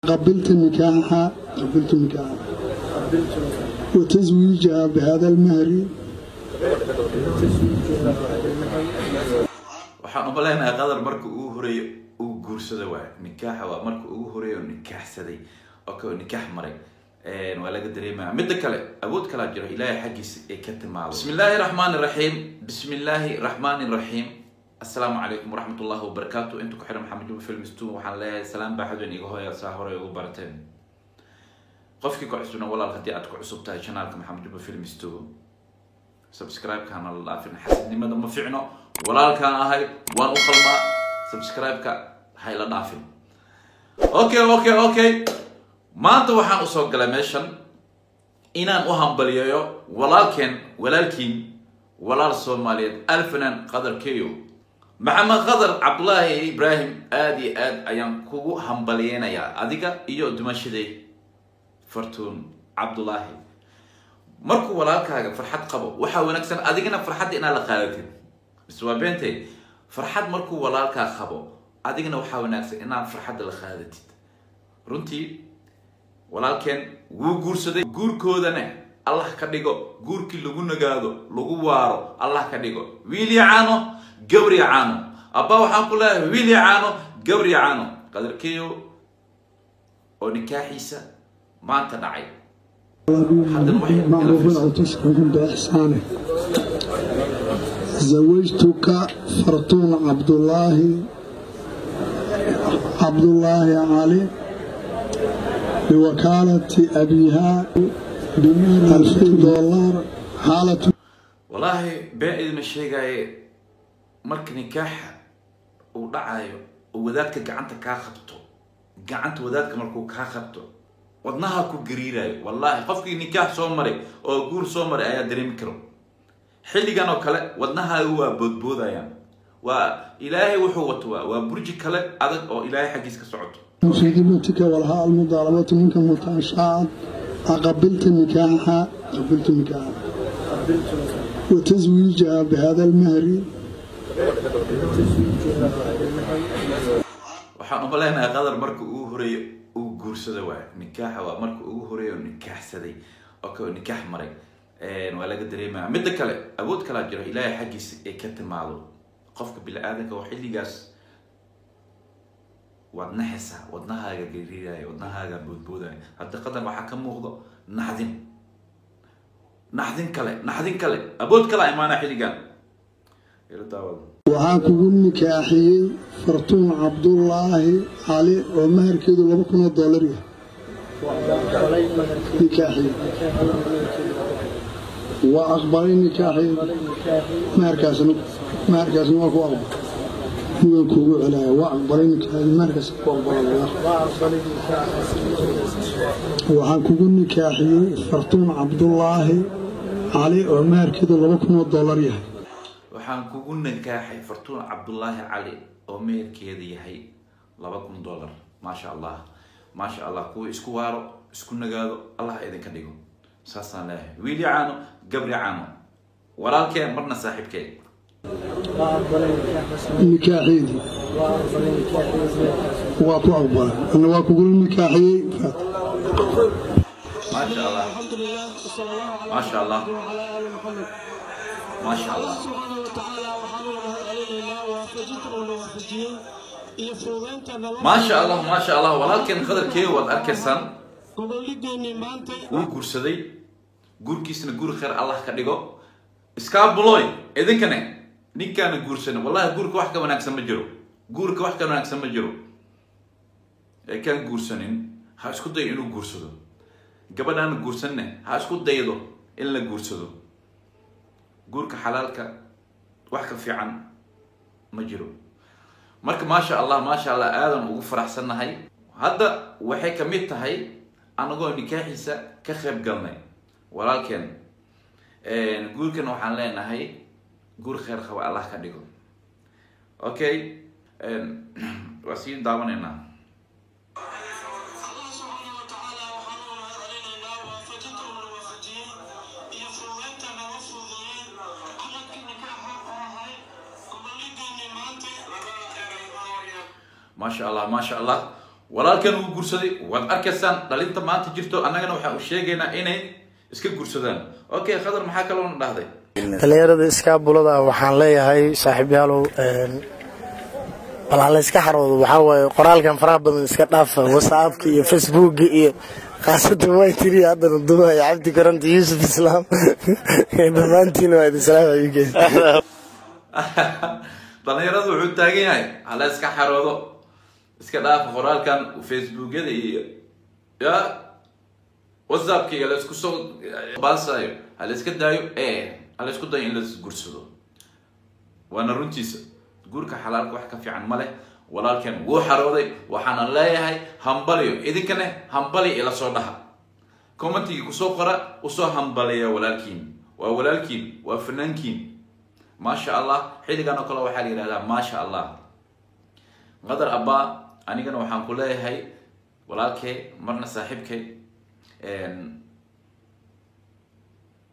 قبلت النكاح وتزويجها بهذا المهر. waxaan u baleynayaa qadar markii uu horeeyay uu guursaday waa nikaaxa waa markii uu horeeyay nikaxsaday oo nikax maray waa laga dareemaa mid kale awood kala jiro ilaahay xaqiisa ee ka timaado bismillaahir rahmaanir rahiim السلام عليكم ورحمة الله وبركاته. انتو كحر محمد جوب فيلم ستو وحن لا سلام بحدون إيجو هيا ساهر يجو برتين. قفكي كعسونا ولا الخدي أتكو عصب تاي شنالك محمد جوب فيلم ستو. سبسكرايب كان الله فين حسن ما دام فينا ولا كان هاي وان أخل ما سبسكرايب هاي لا نافين. أوكي. ما أنت وحن أصوغ جلاميشن. إنان أهم بليايو ولكن ولا الصوماليات ألفنا قدر كيو. محمد قدر عبد الله إبراهيم آدي أيام كوجو همبلينا يا أديكا إيو دمشقي فرتون عبد الله مركو ولا كهجة فرحات قبو وحاول نكسر أديكنا فرحات إنا لقالتين بسوا بنتي فرحات مركو ولا كهجبو أديكنا وحاول نكسر إنا فرحات لقالتين رنتي ولكن وجور سدي جور كودنا الله كديجو جور كي لجو نجادو لجو وارو الله كديجو ويلي عانو قبري عانو أبا وحان كلها ويلي عانو قبري عانو قدر كيو ونكاحيسا ما انت دعي مغفرة تسكن بإحسانه. زوجتك فرتون عبد الله علي بوكالة أبيها $1,000 حالة. والله بعد ما الشيء جاي مرك نكاح ودعايو وذاتك قعنت كاخبتو قعنت وذاتك مركو كاخبتو ودناها كو قريراي والله قفك نكاح سومري او قور سومري ايا دريم كرو حلي كانو كلا ودناها هو بودبودا يعني وإلهي وحوتوا وبرجي كلا عدد او إلهي حقيس كسعود في ذمتك ولها المضاربة منك متعشعات. قبلت النكاح وتزويجها بهذا المهر. waxaan u baleynayaa qadar markii uu horeeyay uu guursaday waa nikaaxa waa markii uu horeeyay nikaxsaday oo nikax maray waa laga dareemaa mid kale awood kala jiro ilaahay xaqiisa ee ka timaado qofka bil aadanka oo xilligaas wadnaxisa wadnahaaga gariiraya wadnahaaga boodbooday hadda qadar waxa ka muuqdo naxdin kale awood kala imaana xilligan waxaan kugu nikaaxiyey fartuun cabdullaahi cali oo maharkeedu $2,000 yahay nikaaxiyey waa aqbalay nikaaxiyey maharkaasna waa ku aqbalay mugan kugu celaya waa aqbalay nikaaxiyey maharkaas ku aqbalay waxaan kugu nikaaxiyey fartuun cabdullaahi cali oo maharkeedu $2,000 yahay waxaan kugu nikaaxay fartuun cabdullaahi cali oo meerkeeda yahay $2,000 ما شاء الله كو اسكو وارو اسكو نغادو الله idin ka dhigo saasaan leeyahay wiili caano gabri caano walaalkeen marna saaxiibkeen nikaaxeedi waa ku aqbalay ana waa kugu nikaaxiyey ما شاء الله ما شاء الله ما شاء الله ما شاء الله ولكن قدر كيو والأركسان وقول سدي قول كيسنا قول خير الله كديجو إسكاب بلوي إذن كنا نيكان قول سنة والله قول كواحد كمان أكسم مجرو قول كواحد كمان أكسم مجرو كان قول سنين هاسكت ده إنه قول سدو قبل أنا قول سنة هاسكت ده يدو إلا قول سدو قول كحلالك واحد في عن مجرو marka ما شاء الله aadan ugu faraxsanahay hadda waxay kamid tahay anagoo nikaaxiisa ka qayb galnay walaalkeen guurkan waxaan leenahay guur khayr qaba Allah ka dhigo okay wasiin daawanayna ما شاء الله walaalkan uu guursaday waad arkaysaan dhalinta maanta jirto annagana waxaan u sheegaynaa inay iska guursadaan okay khadar maxaa kaloo dhahday dhalinyarada iskaabulada waxaan leeyahay saaxiibyaalow bal iska xaroodo waxaa waaye qoraalkan faraha badan iska dhaafa whatsappka iyo facebookka iyo khaasatan way tiri haddana dumaha cabdi koronto yuusuf islaam dhammaantiin waa idin salaamayo dhalinyaradu wuxuu taagan yahay hala iska xaroodo iska dhaafa qoraalkan facebookyada iyo ya whatsappka iyo la isku soo baasayo hala iska daayo hala isku dayo in la guursado waana runtiisa guurka xalaalka wax ka fiican ma leh walaalkan wuu xarooday waxaana leeyahay hambaliyo idinkana hambali ila soo dhaha commentiga ku soo qora u soo hambaliya walaalkiin waa fanaankiin ما شاء الله حيلي كانوا كلوا حالي هذا ما شاء الله غدر أبا أنا كانوا حنقوله هاي ولكن مرنا صاحبك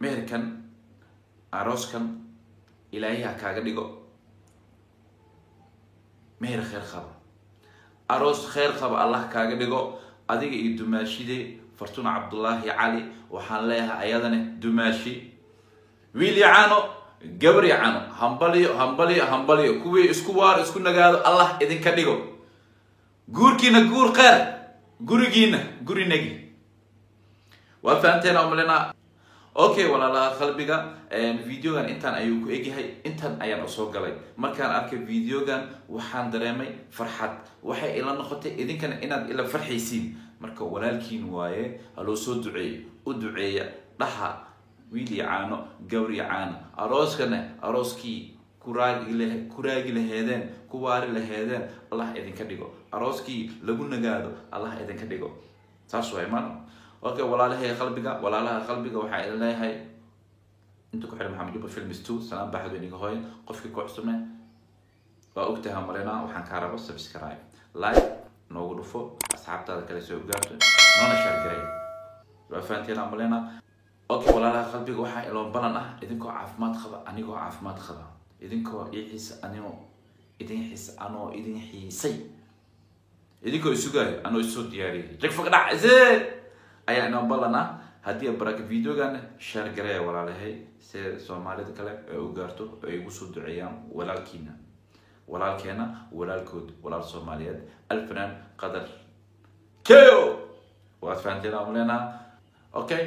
مهر كان عروس كان إلهي هكذا ديجو مهر خير خبر عروس خير خبر الله كذا ديجو أديك يدمشي دي فرتون عبد الله علي وحنلاها أيضا دمشي ويلي عانو gabri cano hambaliyo kuwii isku waar isku nagaado allah idinka dhigo guurkiina guur qeer gurigiina gurinagi waa faanteena umaleena okay walaalaha qalbiga videogan intaan ayuu ku egyahay intaan ayaan soo galay markaan arkay videogan waxaan dareemay farxad waxay ila noqotay idinkana inaad ila farxaysiin marka walaalkiin waaye haloo soo duceeyo u duceeya dhaha ويلي عانو قوري عانو أروسكنا أروسكي كراجي لهذين كواري لهذين الله إذن كديجو أروسكي لقولنا قادو الله إذن كديجو تاسو إيمانو أوكي ولا لها قلبك ولا لها قلبك وحي الله هاي أنتو كحرم محمد جوب فيلم ستو سلام بحد بينك هاي قفك كوحسمة وأكتها مرينا وحن كهربا سبسكرايب لايك نوغلو فوق أصحاب تاذا كلا سيو قارتو نونا شاركرين وفانتينا مرينا اوكي ولا لا قلبي waxaa ilo balan ah idinkoo caafimaad qaba anigoo caafimaad qaba idinkoo idin xiisay idinkoo isugay anoo soo diyaariyay jagfaq dhac ayaa ino balan ah hadii baraka videogan share gareey walaalahay si Soomaalida kale ay u gaarto ay ugu soo duceeyaan walaalkeena walaalkood walaal Soomaaliyeed alfanan qadar keo waad fahanteen amlena okay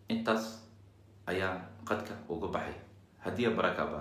intaas ayaa qadka uga baxay hadiya baraka ba